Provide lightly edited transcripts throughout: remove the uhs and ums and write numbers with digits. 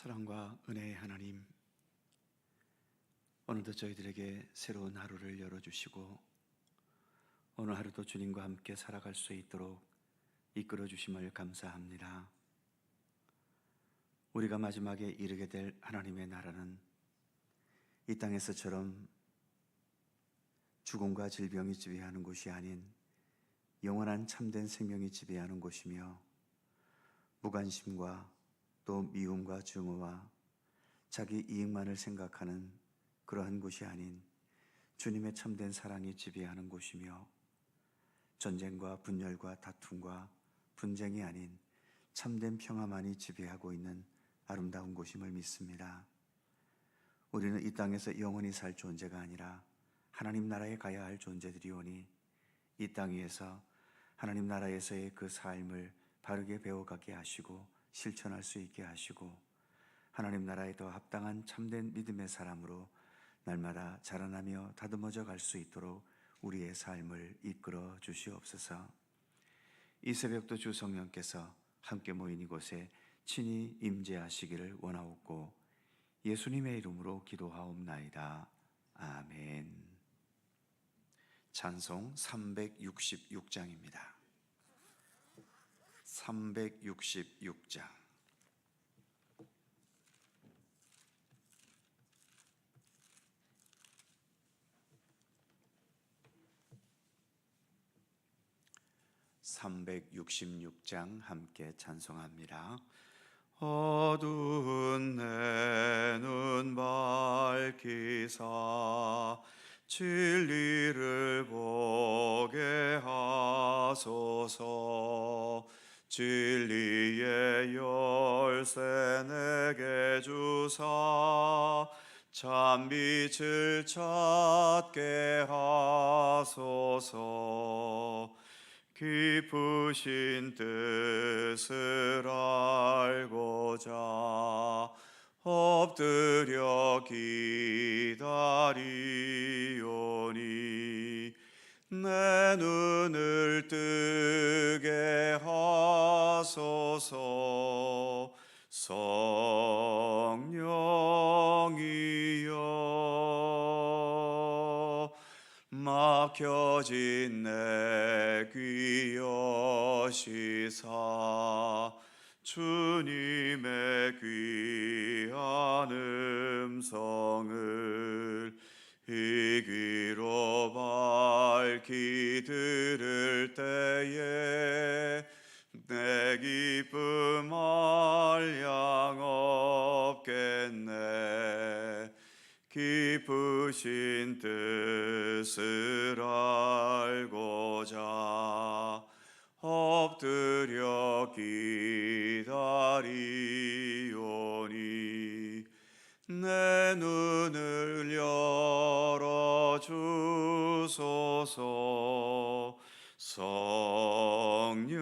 사랑과 은혜의 하나님, 오늘도 저희들에게 새로운 하루를 열어주시고 오늘 하루도 주님과 함께 살아갈 수 있도록 이끌어 주심을 감사합니다. 우리가 마지막에 이르게 될 하나님의 나라는 이 땅에서처럼 죽음과 질병이 지배하는 곳이 아닌 영원한 참된 생명이 지배하는 곳이며, 무관심과 또 미움과 증오와 자기 이익만을 생각하는 그러한 곳이 아닌 주님의 참된 사랑이 지배하는 곳이며, 전쟁과 분열과 다툼과 분쟁이 아닌 참된 평화만이 지배하고 있는 아름다운 곳임을 믿습니다. 우리는 이 땅에서 영원히 살 존재가 아니라 하나님 나라에 가야 할 존재들이오니, 이 땅 위에서 하나님 나라에서의 그 삶을 바르게 배워가게 하시고 실천할 수 있게 하시고, 하나님 나라에 더 합당한 참된 믿음의 사람으로 날마다 자라나며 다듬어져 갈 수 있도록 우리의 삶을 이끌어 주시옵소서. 이 새벽도 주 성령께서 함께 모인 이곳에 친히 임재하시기를 원하옵고 예수님의 이름으로 기도하옵나이다. 아멘. 찬송 366장입니다. 366장. (366장) 함께 찬송합니다. 어두운 내 눈 밝히사 진리를 보게 하소서. 진리의 열쇠 내게 주사 참빛을 찾게 하소서. 깊으신 뜻을 알고자 엎드려 기다리오니, 내 눈을 뜨게 하소서. 성령이여, 막혀진 내 귀 여시사 주님의 귀한 음성을 이 귀로 밝히 들을 때에 내 기쁨 한량 없겠네. 깊으신 뜻을 알고자 엎드려 기다리오니, 내 눈을 열어주소서. 성령이여,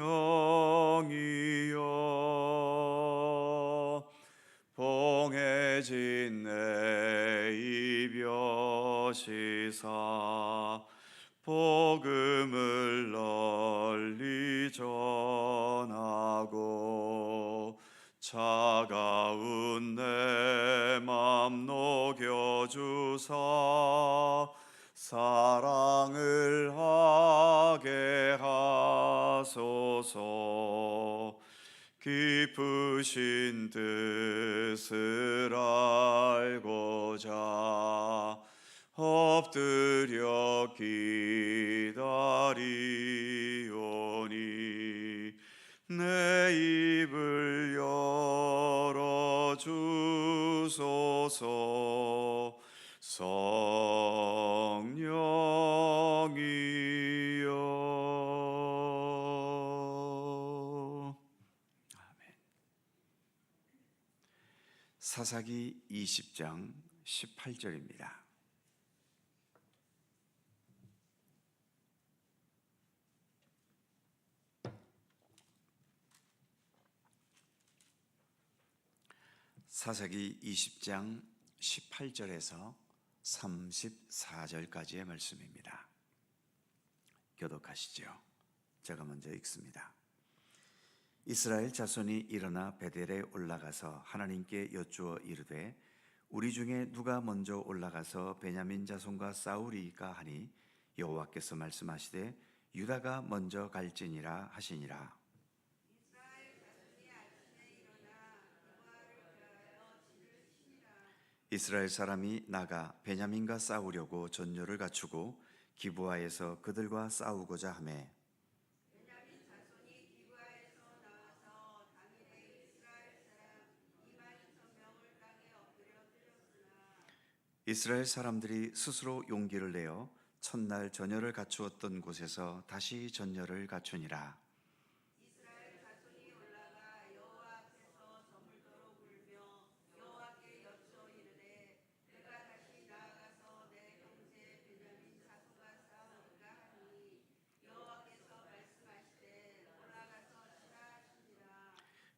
봉해진 내 입 여시사 복음을 널리 전하고, 차가운 내 맘 녹여주사 사랑을 하게 하소서. 깊으신 뜻을 알고자 엎드려 기다리오니, 내 입을 열어주소서. 성령이여. 아멘. 사사기 20장 18절입니다. 사사기 20장 18절에서 34절까지의 말씀입니다. 교독하시죠. 제가 먼저 읽습니다. 이스라엘 자손이 일어나 베델에 올라가서 하나님께 여쭈어 이르되 우리 중에 누가 먼저 올라가서 베냐민 자손과 싸우리이까 하니 여호와께서 말씀하시되 유다가 먼저 갈지니라 하시니라. 이스라엘 사람이 나가 베냐민과 싸우려고 전열을 갖추고 기브아에서 그들과 싸우고자 하매 이스라엘 사람들이 스스로 용기를 내어 첫날 전열을 갖추었던 곳에서 다시 전열을 갖추니라.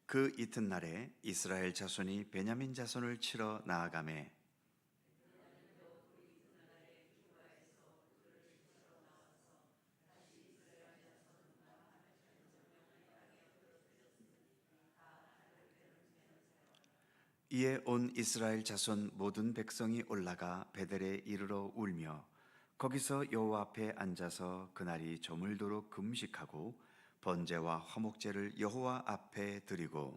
그 이튿날에 이스라엘 자손이 베냐민 자손을 치러 나아가매 이에 온 이스라엘 자손 모든 백성이 올라가 베델에 이르러 울며 거기서 여호와 앞에 앉아서 그날이 저물도록 금식하고 번제와 화목제를 여호와 앞에 드리고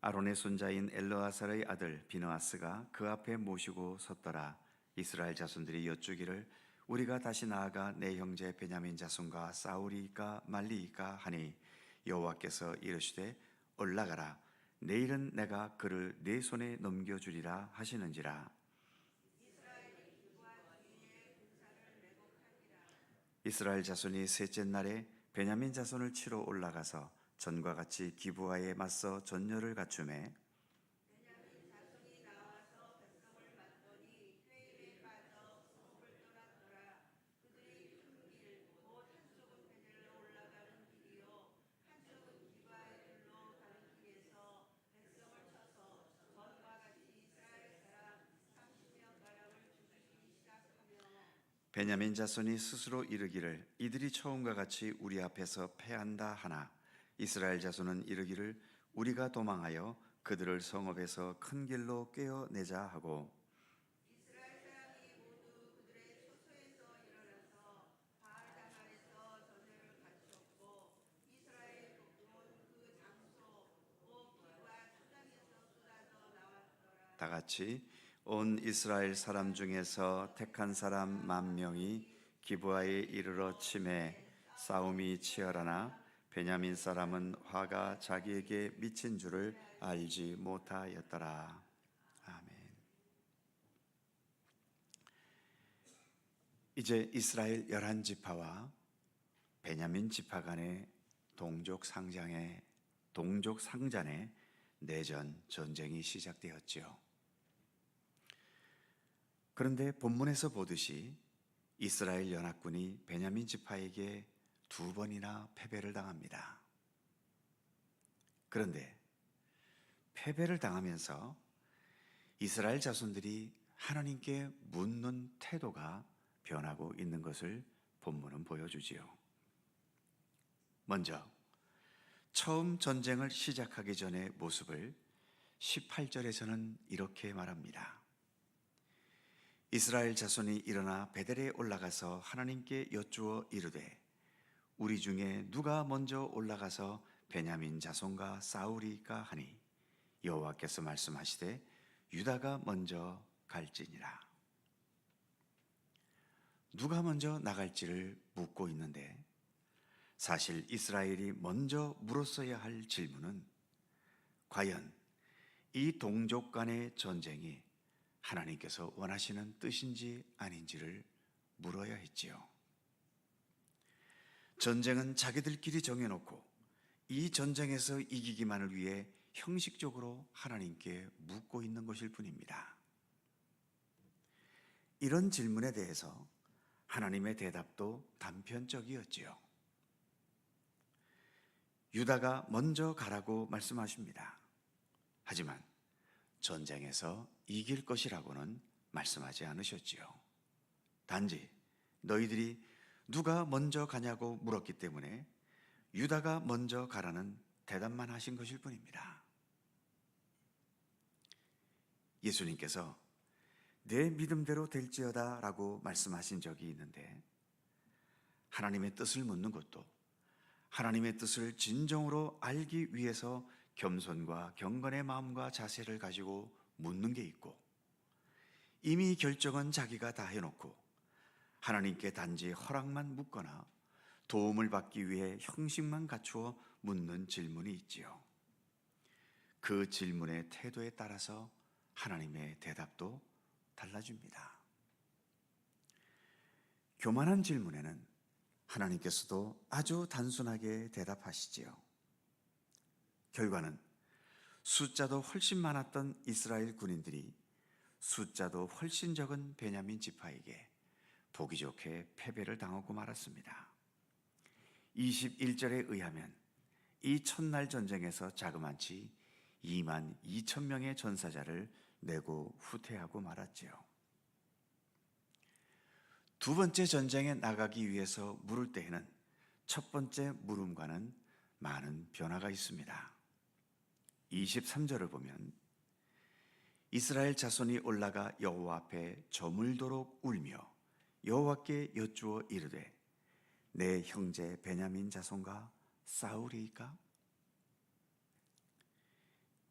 아론의 손자인 엘르아살의 아들 비느하스가 그 앞에 모시고 섰더라. 이스라엘 자손들이 여쭈기를 우리가 다시 나아가 내 형제 베냐민 자손과 싸우리이까 말리이까 하니 여호와께서 이르시되 올라가라. 내일은 내가 그를 네 손에 넘겨주리라 하시는지라. 이스라엘 자손이 셋째 날에 베냐민 자손을 치러 올라가서 전과 같이 기브아에 맞서 전열을 갖추매 베냐민 자손이 스스로 이르기를 이들이 처음과 같이 우리 앞에서 패한다 하나 이스라엘 자손은 이르기를 우리가 도망하여 그들을 성읍에서 큰 길로 꿰어내자 하고 다 같이 온 이스라엘 사람 중에서 택한 사람 10,000명이 기브아에 이르러 치매 싸움이 치열하나 베냐민 사람은 화가 자기에게 미친 줄을 알지 못하였더라. 아멘. 이제 이스라엘 11지파와 베냐민 지파 간의 동족 상잔의 내전 전쟁이 시작되었지요. 그런데 본문에서 보듯이 이스라엘 연합군이 베냐민 지파에게 2번이나 패배를 당합니다. 그런데 패배를 당하면서 이스라엘 자손들이 하나님께 묻는 태도가 변하고 있는 것을 본문은 보여주지요. 먼저 처음 전쟁을 시작하기 전의 모습을 18절에서는 이렇게 말합니다. 이스라엘 자손이 일어나 베델에 올라가서 하나님께 여쭈어 이르되 우리 중에 누가 먼저 올라가서 베냐민 자손과 싸우리이까 하니 여호와께서 말씀하시되 유다가 먼저 갈지니라. 누가 먼저 나갈지를 묻고 있는데 사실 이스라엘이 먼저 물었어야 할 질문은 과연 이 동족 간의 전쟁이 하나님께서 원하시는 뜻인지 아닌지를 물어야 했지요. 전쟁은 자기들끼리 정해놓고 이 전쟁에서 이기기만을 위해 형식적으로 하나님께 묻고 있는 것일 뿐입니다. 이런 질문에 대해서 하나님의 대답도 단편적이었지요. 유다가 먼저 가라고 말씀하십니다. 하지만 전쟁에서 이길 것이라고는 말씀하지 않으셨지요. 단지 너희들이 누가 먼저 가냐고 물었기 때문에 유다가 먼저 가라는 대답만 하신 것일 뿐입니다. 예수님께서 내 믿음대로 될지어다 라고 말씀하신 적이 있는데, 하나님의 뜻을 묻는 것도 하나님의 뜻을 진정으로 알기 위해서 겸손과 경건의 마음과 자세를 가지고 묻는 게 있고, 이미 결정은 자기가 다 해놓고 하나님께 단지 허락만 묻거나 도움을 받기 위해 형식만 갖추어 묻는 질문이 있지요. 그 질문의 태도에 따라서 하나님의 대답도 달라집니다. 교만한 질문에는 하나님께서도 아주 단순하게 대답하시지요. 결과는 숫자도 훨씬 많았던 이스라엘 군인들이 숫자도 훨씬 적은 베냐민 지파에게 보기 좋게 패배를 당하고 말았습니다. 21절에 의하면 이 첫날 전쟁에서 자그마치 2만 2천 명의 전사자를 내고 후퇴하고 말았지요. 두 번째 전쟁에 나가기 위해서 물을 때에는 첫 번째 물음과는 많은 변화가 있습니다. 23절을 보면 이스라엘 자손이 올라가 여호와 앞에 저물도록 울며 여호와께 여쭈어 이르되 내 형제 베냐민 자손과 싸우리이까?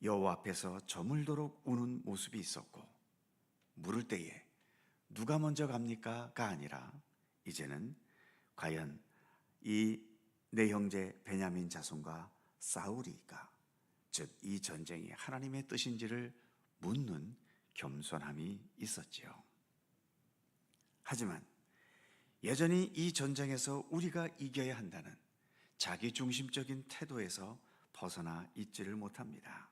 여호와 앞에서 저물도록 우는 모습이 있었고, 물을 때에 누가 먼저 갑니까?가 아니라 이제는 과연 이 내 형제 베냐민 자손과 싸우리이까? 즉 이 전쟁이 하나님의 뜻인지를 묻는 겸손함이 있었지요. 하지만 여전히 이 전쟁에서 우리가 이겨야 한다는 자기중심적인 태도에서 벗어나 있지를 못합니다.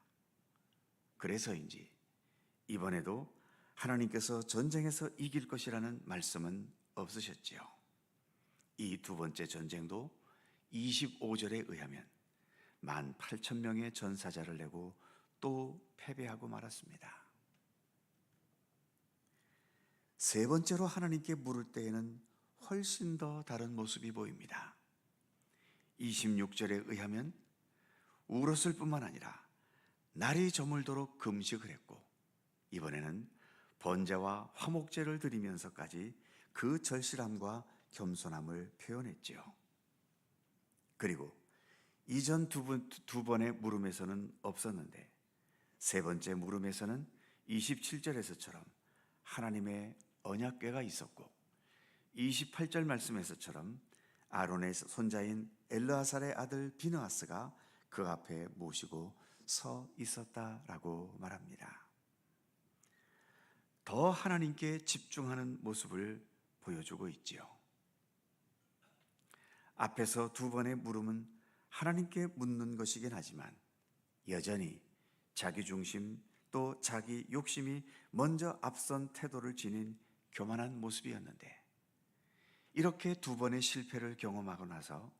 그래서인지 이번에도 하나님께서 전쟁에서 이길 것이라는 말씀은 없으셨지요. 이 두 번째 전쟁도 25절에 의하면 18,000명의 전사자를 내고 또 패배하고 말았습니다. 세 번째로 하나님께 물을 때에는 훨씬 더 다른 모습이 보입니다. 26절에 의하면 울었을 뿐만 아니라 날이 저물도록 금식을 했고, 이번에는 번제와 화목제를 드리면서까지 그 절실함과 겸손함을 표현했지요. 그리고 이전 두 번의 물음에서는 없었는데 세 번째 물음에서는 27절에서처럼 하나님의 언약궤가 있었고, 28절 말씀에서처럼 아론의 손자인 엘르아살의 아들 비느하스가 그 앞에 모시고 서 있었다라고 말합니다. 더 하나님께 집중하는 모습을 보여주고 있지요. 앞에서 두 번의 물음은 하나님께 묻는 것이긴 하지만 여전히 자기 중심 또 자기 욕심이 먼저 앞선 태도를 지닌 교만한 모습이었는데, 이렇게 두 번의 실패를 경험하고 나서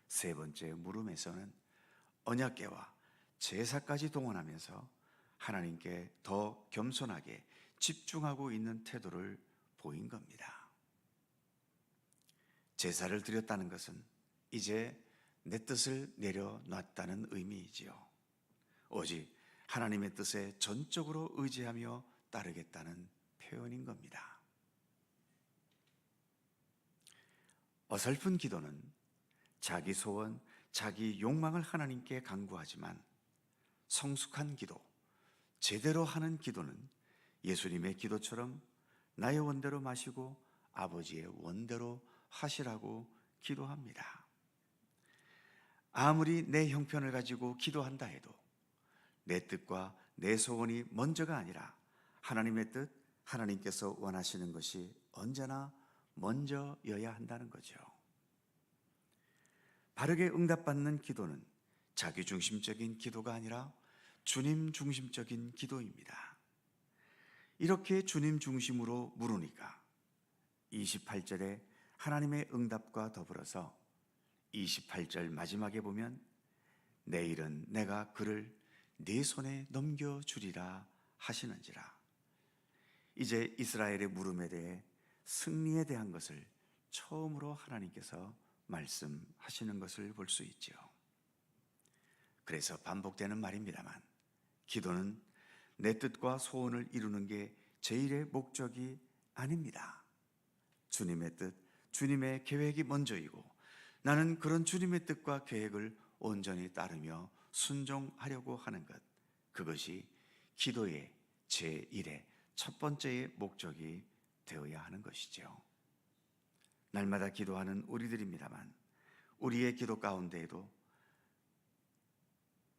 세 번째 물음에서는 언약궤와 제사까지 동원하면서 하나님께 더 겸손하게 집중하고 있는 태도를 보인 겁니다. 제사를 드렸다는 것은 이제 내 뜻을 내려놨다는 의미이지요. 오직 하나님의 뜻에 전적으로 의지하며 따르겠다는 표현인 겁니다. 어설픈 기도는 자기 소원, 자기 욕망을 하나님께 간구하지만, 성숙한 기도, 제대로 하는 기도는 예수님의 기도처럼 나의 원대로 마시고 아버지의 원대로 하시라고 기도합니다. 아무리 내 형편을 가지고 기도한다 해도 내 뜻과 내 소원이 먼저가 아니라 하나님의 뜻, 하나님께서 원하시는 것이 언제나 먼저여야 한다는 거죠. 바르게 응답받는 기도는 자기중심적인 기도가 아니라 주님 중심적인 기도입니다. 이렇게 주님 중심으로 물으니까 28절에 하나님의 응답과 더불어서 28절 마지막에 보면 내일은 내가 그를 네 손에 넘겨주리라 하시는지라. 이제 이스라엘의 물음에 대해 승리에 대한 것을 처음으로 하나님께서 말씀하시는 것을 볼 수 있죠. 그래서 반복되는 말입니다만, 기도는 내 뜻과 소원을 이루는 게 제일의 목적이 아닙니다. 주님의 뜻, 주님의 계획이 먼저이고, 나는 그런 주님의 뜻과 계획을 온전히 따르며 순종하려고 하는 것, 그것이 기도의 제1의 첫 번째의 목적이 되어야 하는 것이죠. 날마다 기도하는 우리들입니다만, 우리의 기도 가운데에도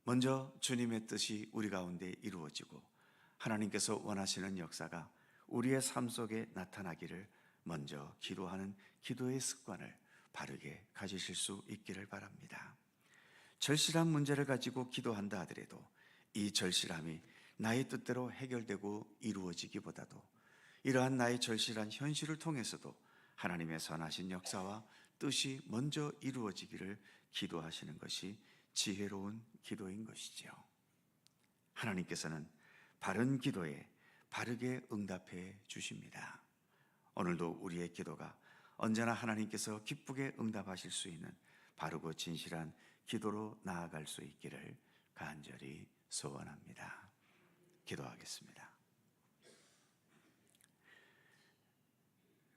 먼저 주님의 뜻이 우리 가운데 이루어지고 하나님께서 원하시는 역사가 우리의 삶 속에 나타나기를 먼저 기도하는 기도의 습관을 바르게 가지실 수 있기를 바랍니다. 절실한 문제를 가지고 기도한다 하더라도 이 절실함이 나의 뜻대로 해결되고 이루어지기보다도 이러한 나의 절실한 현실을 통해서도 하나님의 선하신 역사와 뜻이 먼저 이루어지기를 기도하시는 것이 지혜로운 기도인 것이지요. 하나님께서는 바른 기도에 바르게 응답해 주십니다. 오늘도 우리의 기도가 언제나 하나님께서 기쁘게 응답하실 수 있는 바르고 진실한 기도로 나아갈 수 있기를 간절히 소원합니다. 기도하겠습니다.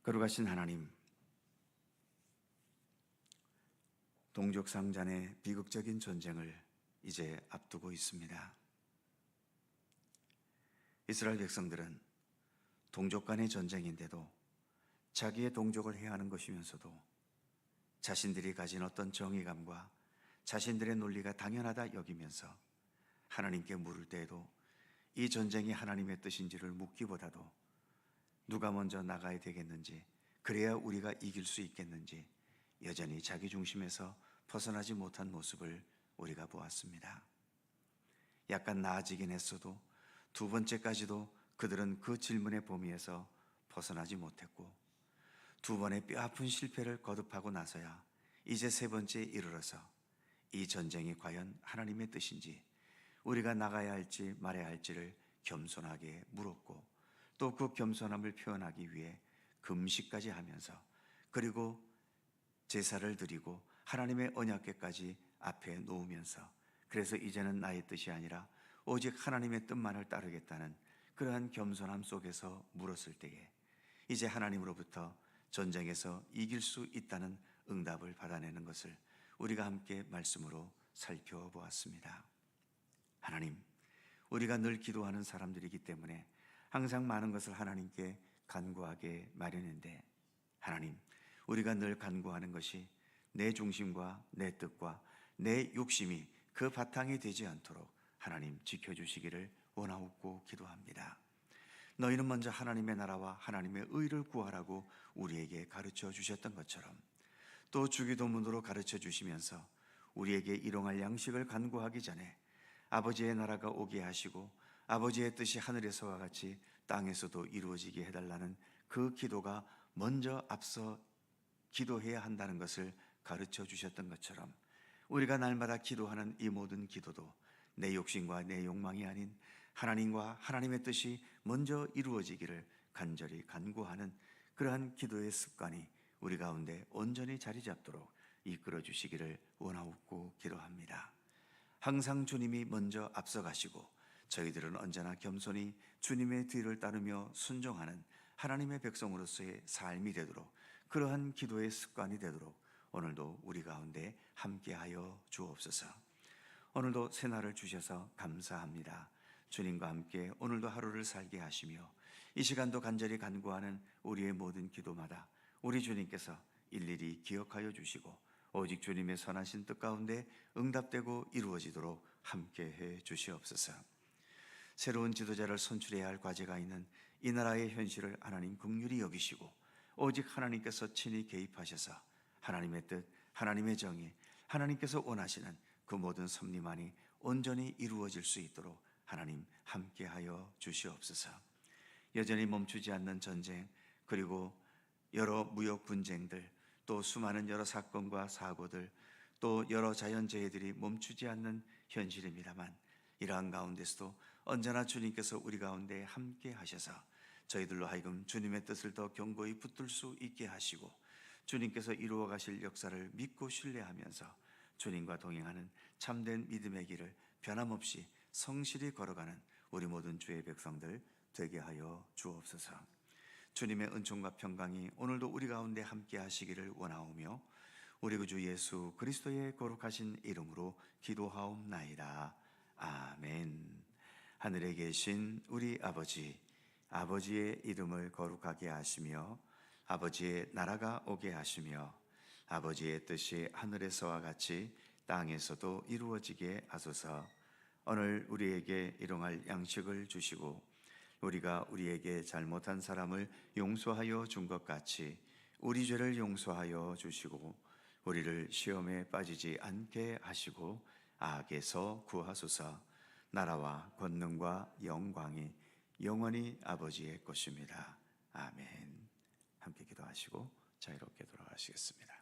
거룩하신 하나님, 동족상잔의 비극적인 전쟁을 이제 앞두고 있습니다. 이스라엘 백성들은 동족 간의 전쟁인데도 자기의 동족을 해하는 것이면서도 자신들이 가진 어떤 정의감과 자신들의 논리가 당연하다 여기면서 하나님께 물을 때에도 이 전쟁이 하나님의 뜻인지를 묻기보다도 누가 먼저 나가야 되겠는지, 그래야 우리가 이길 수 있겠는지 여전히 자기 중심에서 벗어나지 못한 모습을 우리가 보았습니다. 약간 나아지긴 했어도 두 번째까지도 그들은 그 질문의 범위에서 벗어나지 못했고, 두 번의 뼈아픈 실패를 거듭하고 나서야 이제 세 번째에 이르러서 이 전쟁이 과연 하나님의 뜻인지, 우리가 나가야 할지 말아야 할지를 겸손하게 물었고, 또 그 겸손함을 표현하기 위해 금식까지 하면서, 그리고 제사를 드리고 하나님의 언약궤까지 앞에 놓으면서, 그래서 이제는 나의 뜻이 아니라 오직 하나님의 뜻만을 따르겠다는 그러한 겸손함 속에서 물었을 때에 이제 하나님으로부터 전쟁에서 이길 수 있다는 응답을 받아내는 것을 우리가 함께 말씀으로 살펴보았습니다. 하나님, 우리가 늘 기도하는 사람들이기 때문에 항상 많은 것을 하나님께 간구하게 마련인데, 하나님, 우리가 늘 간구하는 것이 내 중심과 내 뜻과 내 욕심이 그 바탕이 되지 않도록 하나님 지켜주시기를 원하옵고 기도합니다. 너희는 먼저 하나님의 나라와 하나님의 의를 구하라고 우리에게 가르쳐 주셨던 것처럼, 또 주기도문으로 가르쳐 주시면서 우리에게 일용할 양식을 간구하기 전에 아버지의 나라가 오게 하시고 아버지의 뜻이 하늘에서와 같이 땅에서도 이루어지게 해달라는 그 기도가 먼저 앞서 기도해야 한다는 것을 가르쳐 주셨던 것처럼, 우리가 날마다 기도하는 이 모든 기도도 내 욕심과 내 욕망이 아닌 하나님과 하나님의 뜻이 먼저 이루어지기를 간절히 간구하는 그러한 기도의 습관이 우리 가운데 온전히 자리 잡도록 이끌어 주시기를 원하옵고 기도합니다. 항상 주님이 먼저 앞서가시고 저희들은 언제나 겸손히 주님의 뒤를 따르며 순종하는 하나님의 백성으로서의 삶이 되도록, 그러한 기도의 습관이 되도록 오늘도 우리 가운데 함께하여 주옵소서. 오늘도 새날을 주셔서 감사합니다. 주님과 함께 오늘도 하루를 살게 하시며 이 시간도 간절히 간구하는 우리의 모든 기도마다 우리 주님께서 일일이 기억하여 주시고 오직 주님의 선하신 뜻 가운데 응답되고 이루어지도록 함께해 주시옵소서. 새로운 지도자를 선출해야 할 과제가 있는 이 나라의 현실을 하나님 긍휼히 여기시고 오직 하나님께서 친히 개입하셔서 하나님의 뜻, 하나님의 정의, 하나님께서 원하시는 그 모든 섭리만이 온전히 이루어질 수 있도록 하나님 함께하여 주시옵소서. 여전히 멈추지 않는 전쟁, 그리고 여러 무역 분쟁들, 또 수많은 여러 사건과 사고들, 또 여러 자연재해들이 멈추지 않는 현실입니다만, 이러한 가운데서도 언제나 주님께서 우리 가운데 함께 하셔서 저희들로 하여금 주님의 뜻을 더 견고히 붙들 수 있게 하시고 주님께서 이루어 가실 역사를 믿고 신뢰하면서 주님과 동행하는 참된 믿음의 길을 변함없이 성실히 걸어가는 우리 모든 주의 백성들 되게 하여 주옵소서. 주님의 은총과 평강이 오늘도 우리 가운데 함께 하시기를 원하오며 우리 구주 예수 그리스도의 거룩하신 이름으로 기도하옵나이다. 아멘. 하늘에 계신 우리 아버지, 아버지의 이름을 거룩하게 하시며 아버지의 나라가 오게 하시며 아버지의 뜻이 하늘에서와 같이 땅에서도 이루어지게 하소서. 오늘 우리에게 일용할 양식을 주시고 우리가 우리에게 잘못한 사람을 용서하여 준 것 같이 우리 죄를 용서하여 주시고 우리를 시험에 빠지지 않게 하시고 악에서 구하소서. 나라와 권능과 영광이 영원히 아버지의 것입니다. 아멘. 함께 기도하시고 자유롭게 돌아가시겠습니다.